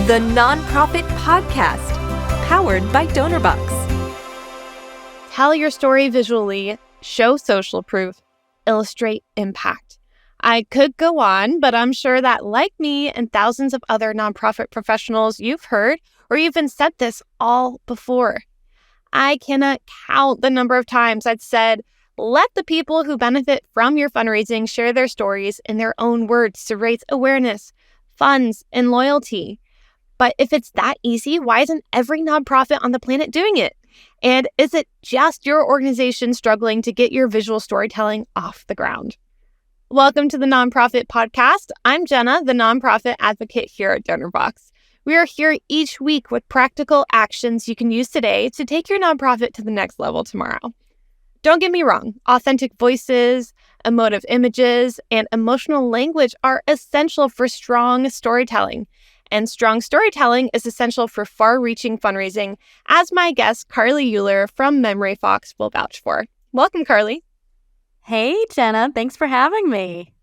the Nonprofit Podcast, powered by Donorbox. Tell your story visually, show social proof, illustrate impact. I could go on, but I'm sure that, like me and thousands of other nonprofit professionals, you've heard or even said this all before. I cannot count the number of times I've said, let the people who benefit from your fundraising share their stories in their own words to raise awareness, funds, and loyalty. But if it's that easy, why isn't every nonprofit on the planet doing it? And is it just your organization struggling to get your visual storytelling off the ground? Welcome to the Nonprofit Podcast. I'm Jena, the nonprofit advocate here at Donorbox. We are here each week with practical actions you can use today to take your nonprofit to the next level tomorrow. Don't get me wrong, authentic voices, emotive images, and emotional language are essential for strong storytelling. And strong storytelling is essential for far-reaching fundraising, as my guest Carly Euler from MemoryFox will vouch for. Welcome, Carly. Hey, Jena. Thanks for having me.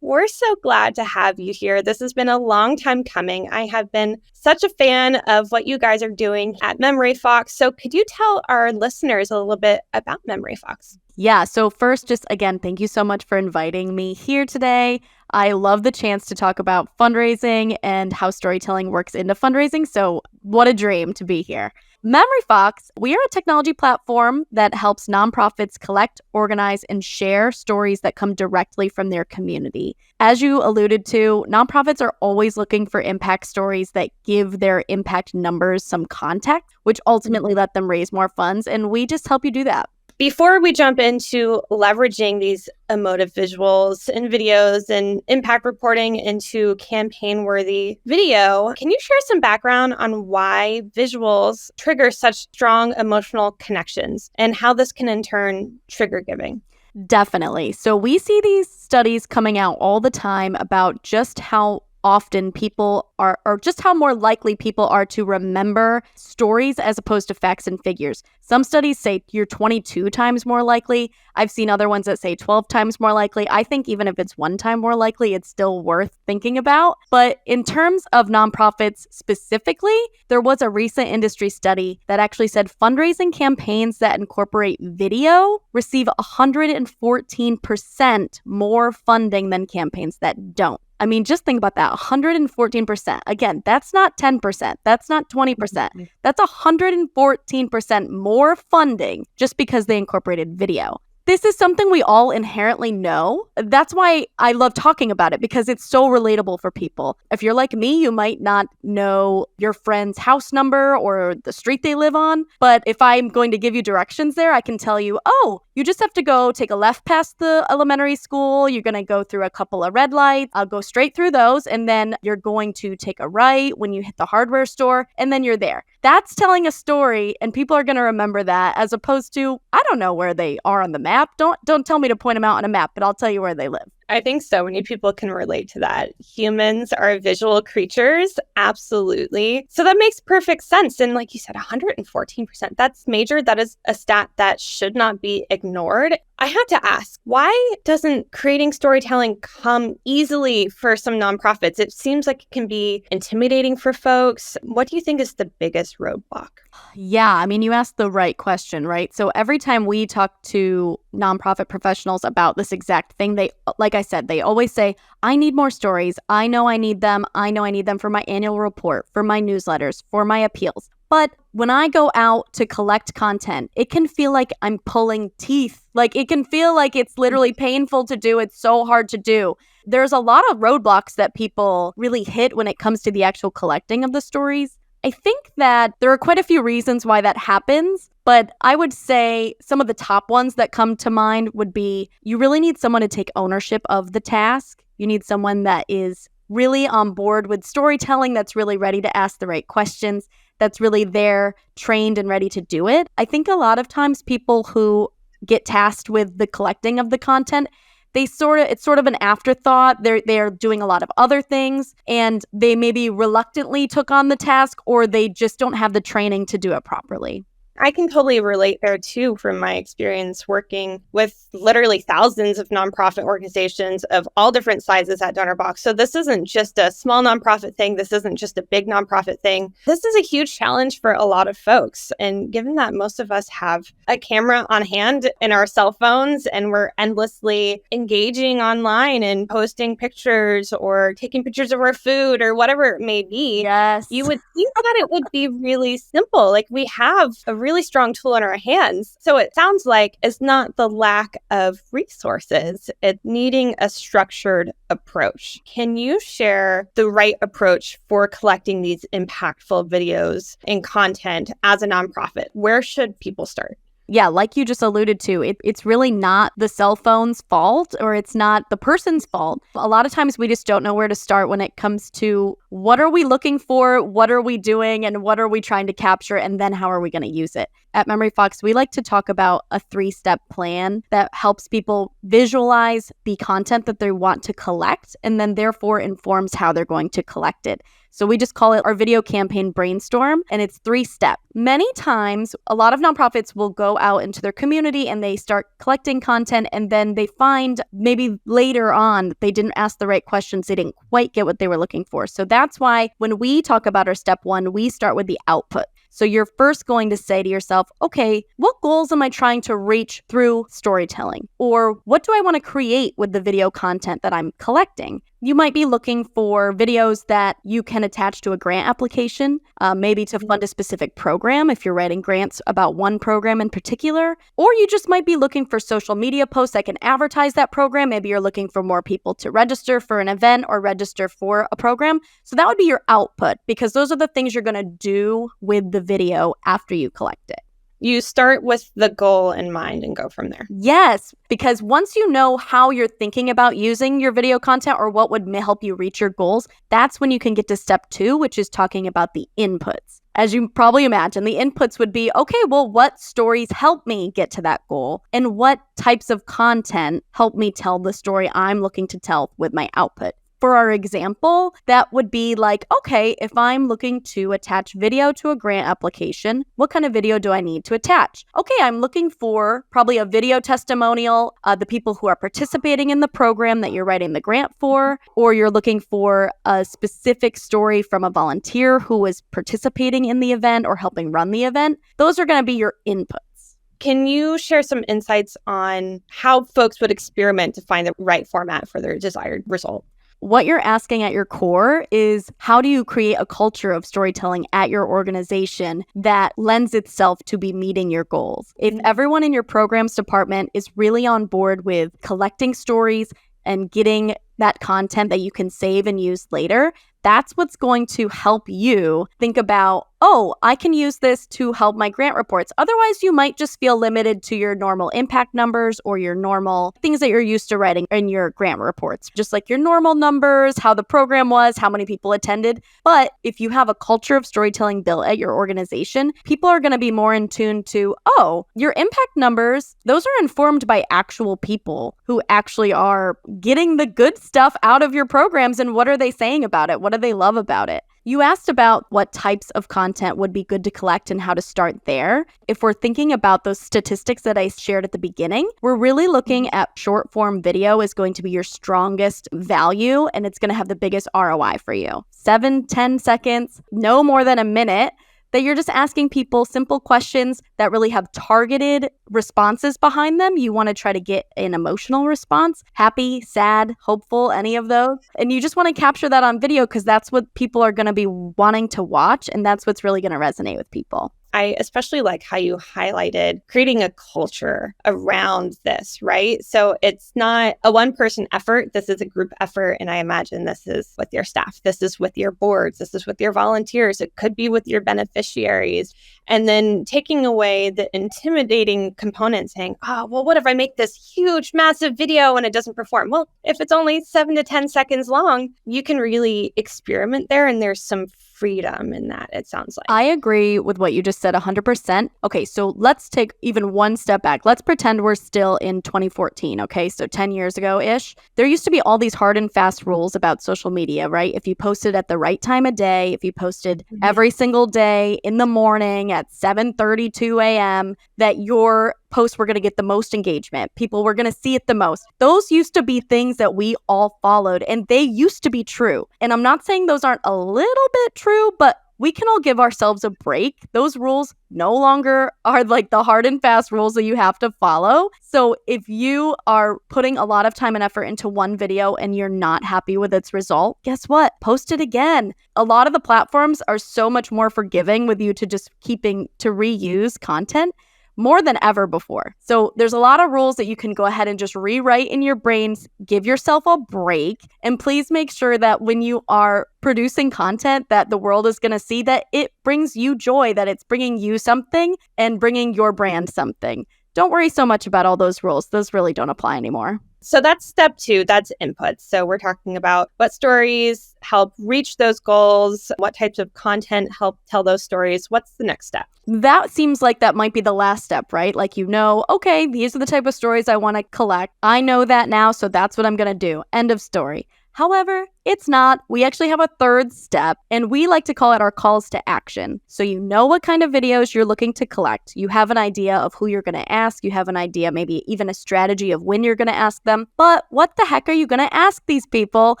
We're so glad to have you here. This has been a long time coming. I have been such a fan of what you guys are doing at MemoryFox. So could you tell our listeners a little bit about MemoryFox? Yeah, so first, just again, thank you so much for inviting me here today. I love the chance to talk about fundraising and how storytelling works into fundraising. So what a dream to be here. MemoryFox, we are a technology platform that helps nonprofits collect, organize, and share stories that come directly from their community. As you alluded to, nonprofits are always looking for impact stories that give their impact numbers some context, which ultimately let them raise more funds. And we just help you do that. Before we jump into leveraging these emotive visuals and videos and impact reporting into campaign-worthy video, can you share some background on why visuals trigger such strong emotional connections and how this can in turn trigger giving? Definitely. So we see these studies coming out all the time about just how often people are, or just how more likely people are to remember stories as opposed to facts and figures. Some studies say you're 22 times more likely. I've seen other ones that say 12 times more likely. I think even if it's 1 time more likely, it's still worth thinking about. But in terms of nonprofits specifically, there was a recent industry study that actually said fundraising campaigns that incorporate video receive 114% more funding than campaigns that don't. I mean, just think about that, 114%. Again, that's not 10%. That's not 20%. That's 114% more funding just because they incorporated video. This is something we all inherently know. That's why I love talking about it, because it's so relatable for people. If you're like me, you might not know your friend's house number or the street they live on. But if I'm going to give you directions there, I can tell you, oh, you just have to go take a left past the elementary school. You're going to go through a couple of red lights. I'll go straight through those. And then you're going to take a right when you hit the hardware store. And then you're there. That's telling a story, and people are going to remember that, as opposed to, I don't know where they are on the map. Don't tell me to point them out on a map, but I'll tell you where they live. I think so many people can relate to that. Humans are visual creatures, absolutely. So that makes perfect sense. And like you said, 114%, that's major. That is a stat that should not be ignored. I had to ask, why doesn't creating storytelling come easily for some nonprofits? It seems like it can be intimidating for folks. What do you think is the biggest roadblock? Yeah, I mean, you asked the right question, right? So every time we talk to nonprofit professionals about this exact thing, they, like I said, they always say, I need more stories. I know I need them. I know I need them for my annual report, for my newsletters, for my appeals. But when I go out to collect content, it can feel like I'm pulling teeth. Like it can feel like it's literally painful to do. It's so hard to do. There's a lot of roadblocks that people really hit when it comes to the actual collecting of the stories. I think that there are quite a few reasons why that happens, but I would say some of the top ones that come to mind would be you really need someone to take ownership of the task. You need someone that is really on board with storytelling, that's really ready to ask the right questions, that's really there, trained and ready to do it. I think a lot of times people who get tasked with the collecting of the content, it's sort of an afterthought. They're doing a lot of other things, and they maybe reluctantly took on the task, or they just don't have the training to do it properly. I can totally relate there too from my experience working with literally thousands of nonprofit organizations of all different sizes at Donorbox. So this isn't just a small nonprofit thing. This isn't just a big nonprofit thing. This is a huge challenge for a lot of folks. And given that most of us have a camera on hand in our cell phones and we're endlessly engaging online and posting pictures or taking pictures of our food or whatever it may be, Yes. you would think that it would be really simple. Like we have a really strong tool in our hands. So it sounds like it's not the lack of resources, it's needing a structured approach. Can you share the right approach for collecting these impactful videos and content as a nonprofit? Where should people start? Yeah, like you just alluded to, it's really not the cell phone's fault or it's not the person's fault. A lot of times we just don't know where to start when it comes to what are we looking for, what are we doing, and what are we trying to capture, and then how are we going to use it. At MemoryFox, we like to talk about a 3-step plan that helps people visualize the content that they want to collect and then therefore informs how they're going to collect it. So we just call it our video campaign brainstorm, and it's 3-step. Many times, a lot of nonprofits will go out into their community and they start collecting content, and then they find maybe later on that they didn't ask the right questions. They didn't quite get what they were looking for. So that's why when we talk about our step 1, we start with the output. So you're first going to say to yourself, okay, what goals am I trying to reach through storytelling? Or what do I want to create with the video content that I'm collecting? You might be looking for videos that you can attach to a grant application, maybe to fund a specific program if you're writing grants about one program in particular. Or you just might be looking for social media posts that can advertise that program. Maybe you're looking for more people to register for an event or register for a program. So that would be your output, because those are the things you're going to do with the video after you collect it. You start with the goal in mind and go from there. Yes, because once you know how you're thinking about using your video content or what would help you reach your goals, that's when you can get to step 2, which is talking about the inputs. As you probably imagine, the inputs would be, okay, well, what stories help me get to that goal? And what types of content help me tell the story I'm looking to tell with my output? For our example, that would be like, okay, if I'm looking to attach video to a grant application, what kind of video do I need to attach? Okay, I'm looking for probably a video testimonial, the people who are participating in the program that you're writing the grant for, or you're looking for a specific story from a volunteer who was participating in the event or helping run the event. Those are going to be your inputs. Can you share some insights on how folks would experiment to find the right format for their desired result? What you're asking at your core is, how do you create a culture of storytelling at your organization that lends itself to be meeting your goals? If everyone in your programs department is really on board with collecting stories and getting that content that you can save and use later, that's what's going to help you think about, oh, I can use this to help my grant reports. Otherwise, you might just feel limited to your normal impact numbers or your normal things that you're used to writing in your grant reports, just like your normal numbers, how the program was, how many people attended. But if you have a culture of storytelling built at your organization, people are going to be more in tune to, oh, your impact numbers, those are informed by actual people who actually are getting the good stuff out of your programs, and what are they saying about it? What do they love about it? You asked about what types of content would be good to collect and how to start there. If we're thinking about those statistics that I shared at the beginning, we're really looking at short form video is going to be your strongest value, and it's going to have the biggest ROI for you. 7-10 seconds, no more than a minute, that you're just asking people simple questions that really have targeted responses behind them. You want to try to get an emotional response, happy, sad, hopeful, any of those. And you just want to capture that on video because that's what people are going to be wanting to watch, and that's what's really going to resonate with people. I especially like how you highlighted creating a culture around this, right? So it's not a one-person effort. This is a group effort. And I imagine this is with your staff. This is with your boards. This is with your volunteers. It could be with your beneficiaries. And then taking away the intimidating component, saying, oh, well, what if I make this huge, massive video and it doesn't perform? Well, if it's only 7 to 10 seconds long, you can really experiment there. And there's some freedom in that, it sounds like. I agree with what you just said 100%. Okay, so let's take even one step back. Let's pretend we're still in 2014, okay? So 10 years ago-ish. There used to be all these hard and fast rules about social media, right? If you posted at the right time of day, if you posted every single day in the morning at 7:32 a.m., that your posts were going to get the most engagement. People were going to see it the most. Those used to be things that we all followed, and they used to be true. And I'm not saying those aren't a little bit true, but we can all give ourselves a break. Those rules no longer are like the hard and fast rules that you have to follow. So if you are putting a lot of time and effort into one video and you're not happy with its result, guess what? Post it again. A lot of the platforms are so much more forgiving with you to just keeping to reuse content more than ever before. So there's a lot of rules that you can go ahead and just rewrite in your brains, give yourself a break, and please make sure that when you are producing content that the world is going to see that it brings you joy, that it's bringing you something and bringing your brand something. Don't worry so much about all those rules. Those really don't apply anymore. So that's step 2, that's inputs. So we're talking about what stories help reach those goals, what types of content help tell those stories. What's the next step? That seems like that might be the last step, right? Like, okay, these are the type of stories I want to collect. I know that now, so that's what I'm going to do. End of story. However, it's not. We actually have a third step, and we like to call it our calls to action. So you know what kind of videos you're looking to collect. You have an idea of who you're going to ask. You have an idea, maybe even a strategy of when you're going to ask them. But what the heck are you going to ask these people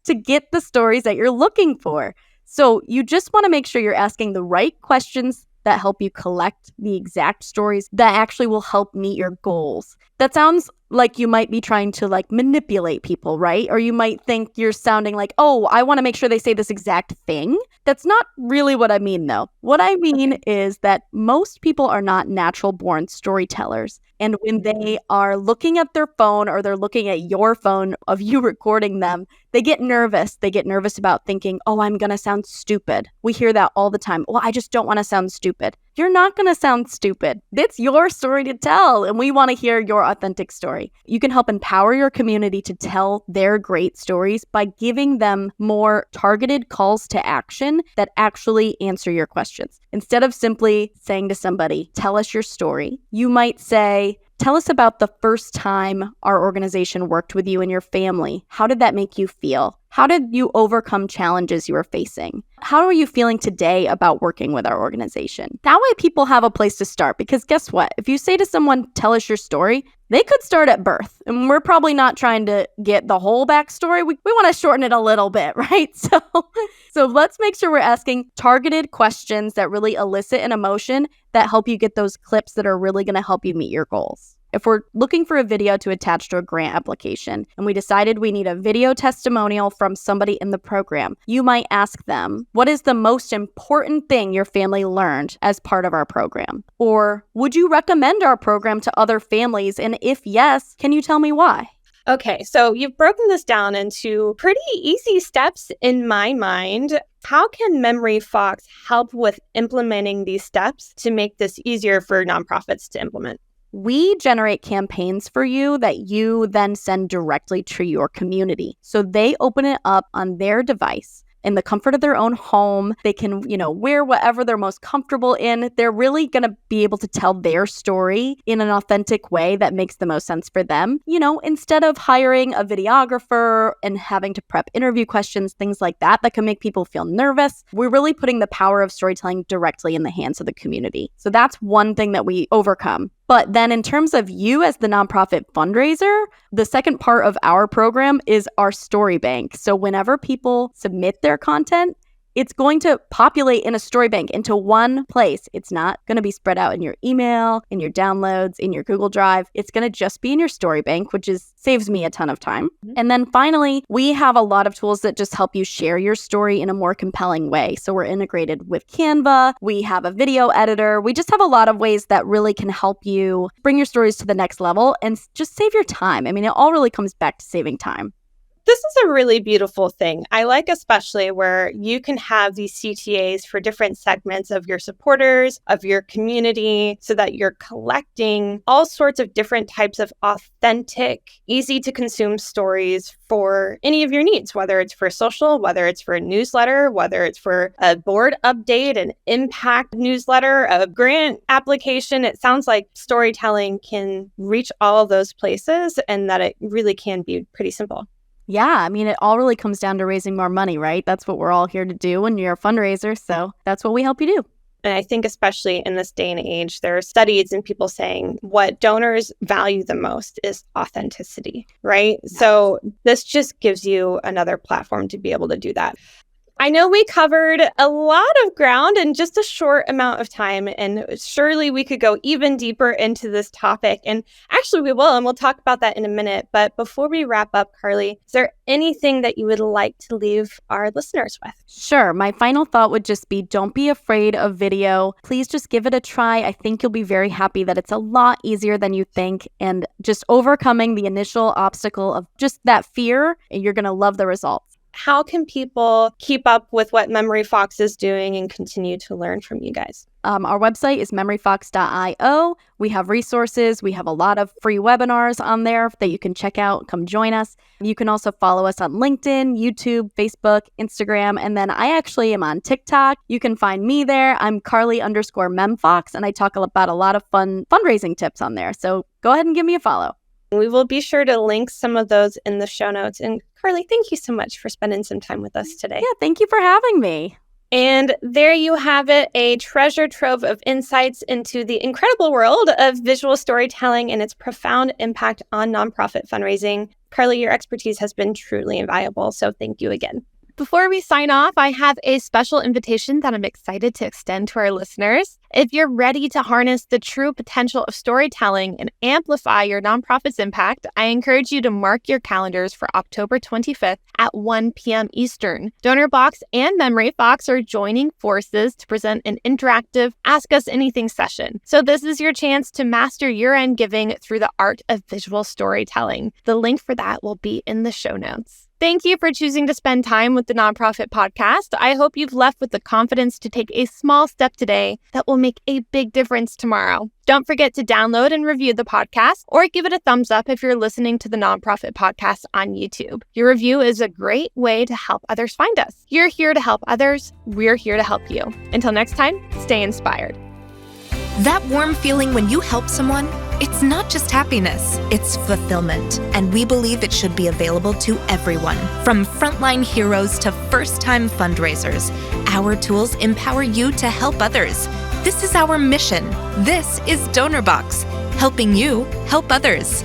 to get the stories that you're looking for? So you just want to make sure you're asking the right questions that help you collect the exact stories that actually will help meet your goals. That sounds like you might be trying to manipulate people, right? Or you might think you're sounding like, oh, I want to make sure they say this exact thing. That's not really what I mean, though. What I mean is that most people are not natural born storytellers. And when they are looking at their phone or they're looking at your phone of you recording them, they get nervous. They get nervous about thinking, oh, I'm going to sound stupid. We hear that all the time. Well, I just don't want to sound stupid. You're not going to sound stupid. It's your story to tell, and we want to hear your authentic story. You can help empower your community to tell their great stories by giving them more targeted calls to action that actually answer your questions. Instead of simply saying to somebody, tell us your story, you might say, tell us about the first time our organization worked with you and your family. How did that make you feel? How did you overcome challenges you were facing? How are you feeling today about working with our organization? That way people have a place to start, because guess what? If you say to someone, tell us your story, they could start at birth. And we're probably not trying to get the whole backstory. We want to shorten it a little bit, right? So let's make sure we're asking targeted questions that really elicit an emotion that help you get those clips that are really going to help you meet your goals. If we're looking for a video to attach to a grant application and we decided we need a video testimonial from somebody in the program, you might ask them, what is the most important thing your family learned as part of our program? Or would you recommend our program to other families? And if yes, can you tell me why? Okay, so you've broken this down into pretty easy steps in my mind. How can MemoryFox help with implementing these steps to make this easier for nonprofits to implement? We generate campaigns for you that you then send directly to your community. So they open it up on their device in the comfort of their own home. They can, wear whatever they're most comfortable in. They're really going to be able to tell their story in an authentic way that makes the most sense for them. Instead of hiring a videographer and having to prep interview questions, things like that can make people feel nervous. We're really putting the power of storytelling directly in the hands of the community. So that's one thing that we overcome. But then in terms of you as the nonprofit fundraiser, the second part of our program is our story bank. So whenever people submit their content, it's going to populate in a story bank into one place. It's not going to be spread out in your email, in your downloads, in your Google Drive. It's going to just be in your story bank, which saves me a ton of time. And then finally, we have a lot of tools that just help you share your story in a more compelling way. So we're integrated with Canva. We have a video editor. We just have a lot of ways that really can help you bring your stories to the next level and just save your time. I mean, it all really comes back to saving time. This is a really beautiful thing. I like especially where you can have these CTAs for different segments of your supporters, of your community, so that you're collecting all sorts of different types of authentic, easy to consume stories for any of your needs, whether it's for social, whether it's for a newsletter, whether it's for a board update, an impact newsletter, a grant application. It sounds like storytelling can reach all of those places and that it really can be pretty simple. Yeah, I mean, it all really comes down to raising more money, right? That's what we're all here to do when you're a fundraiser. So that's what we help you do. And I think especially in this day and age, there are studies and people saying what donors value the most is authenticity, right? Yes. So this just gives you another platform to be able to do that. I know we covered a lot of ground in just a short amount of time, and surely we could go even deeper into this topic. And actually we will, and we'll talk about that in a minute. But before we wrap up, Carly, is there anything that you would like to leave our listeners with? Sure. My final thought would just be, don't be afraid of video. Please just give it a try. I think you'll be very happy that it's a lot easier than you think, and just overcoming the initial obstacle of just that fear, and you're going to love the results. How can people keep up with what MemoryFox is doing and continue to learn from you guys? Our website is memoryfox.io. We have resources. We have a lot of free webinars on there that you can check out. Come join us. You can also follow us on LinkedIn, YouTube, Facebook, Instagram. And then I actually am on TikTok. You can find me there. I'm Carly_MemFox, and I talk about a lot of fun fundraising tips on there. So go ahead and give me a follow. We will be sure to link some of those in the show notes. And Carly, thank you so much for spending some time with us today. Yeah, thank you for having me. And there you have it, a treasure trove of insights into the incredible world of visual storytelling and its profound impact on nonprofit fundraising. Carly, your expertise has been truly invaluable, so thank you again. Before we sign off, I have a special invitation that I'm excited to extend to our listeners. If you're ready to harness the true potential of storytelling and amplify your nonprofit's impact, I encourage you to mark your calendars for October 25th at 1 p.m. Eastern. Donorbox and MemoryFox are joining forces to present an interactive Ask Us Anything session. So this is your chance to master year-end giving through the art of visual storytelling. The link for that will be in the show notes. Thank you for choosing to spend time with the Nonprofit Podcast. I hope you've left with the confidence to take a small step today that will make a big difference tomorrow. Don't forget to download and review the podcast, or give it a thumbs up if you're listening to the Nonprofit Podcast on YouTube. Your review is a great way to help others find us. You're here to help others. We're here to help you. Until next time, stay inspired. That warm feeling when you help someone, it's not just happiness, it's fulfillment. And we believe it should be available to everyone, from frontline heroes to first-time fundraisers. Our tools empower you to help others. This is our mission. This is Donorbox, helping you help others.